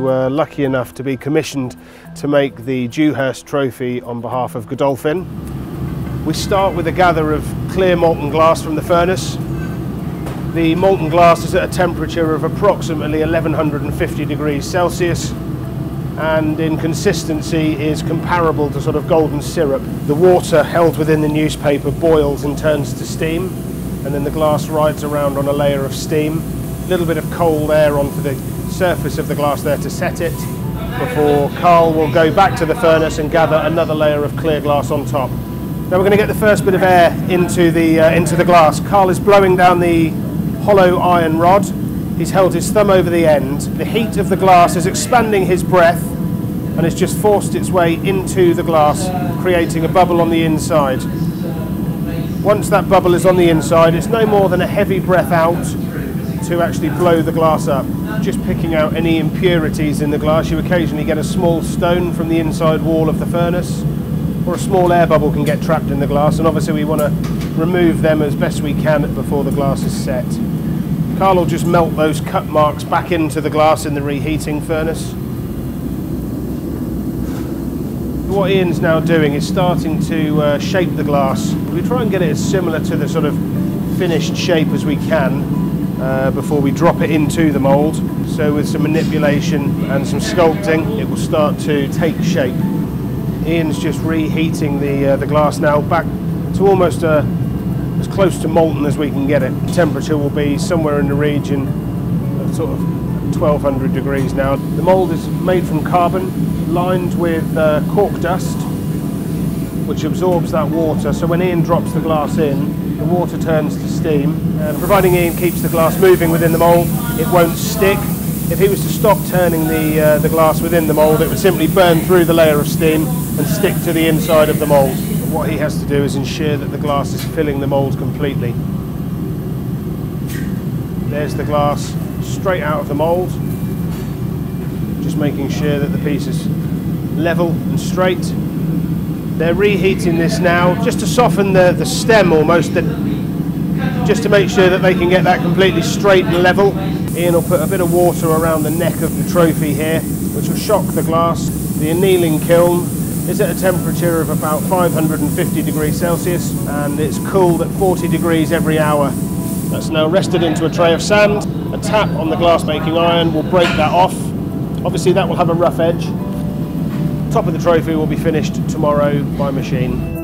were lucky enough to be commissioned to make the Dewhurst Trophy on behalf of Godolphin. We start with a gather of clear molten glass from the furnace. The molten glass is at a temperature of approximately 1150 degrees Celsius, and in consistency is comparable to sort of golden syrup. The water held within the newspaper boils and turns to steam, and then the glass rides around on a layer of steam. A little bit of cold air onto the surface of the glass there to set it, before Carl will go back to the furnace and gather another layer of clear glass on top. Now we're going to get the first bit of air into the glass. Carl is blowing down the hollow iron rod. He's held his thumb over the end. The heat of the glass is expanding his breath and has just forced its way into the glass, creating a bubble on the inside. Once that bubble is on the inside, it's no more than a heavy breath out to actually blow the glass up, just picking out any impurities in the glass. You occasionally get a small stone from the inside wall of the furnace, or a small air bubble can get trapped in the glass, and obviously we want to remove them as best we can before the glass is set. Carl will just melt those cut marks back into the glass in the reheating furnace. What Ian's now doing is starting to shape the glass. We try and get it as similar to the sort of finished shape as we can before we drop it into the mould. So with some manipulation and some sculpting, it will start to take shape. Ian's just reheating the glass now back to almost as close to molten as we can get it. The temperature will be somewhere in the region of sort of 1200 degrees now. The mould is made from carbon, lined with cork dust, which absorbs that water. So when Ian drops the glass in, the water turns to steam. And providing Ian keeps the glass moving within the mould, it won't stick. If he was to stop turning the glass within the mould, it would simply burn through the layer of steam and stick to the inside of the mould. What he has to do is ensure that the glass is filling the mould completely. There's the glass straight out of the mould, just making sure that the piece is level and straight. They're reheating this now just to soften the stem almost, just to make sure that they can get that completely straight and level. Ian will put a bit of water around the neck of the trophy here, which will shock the glass. The annealing kiln is at a temperature of about 550 degrees Celsius, and it's cooled at 40 degrees every hour. That's now rested into a tray of sand. A tap on the glass making iron will break that off. Obviously that will have a rough edge. Top of the trophy will be finished tomorrow by machine.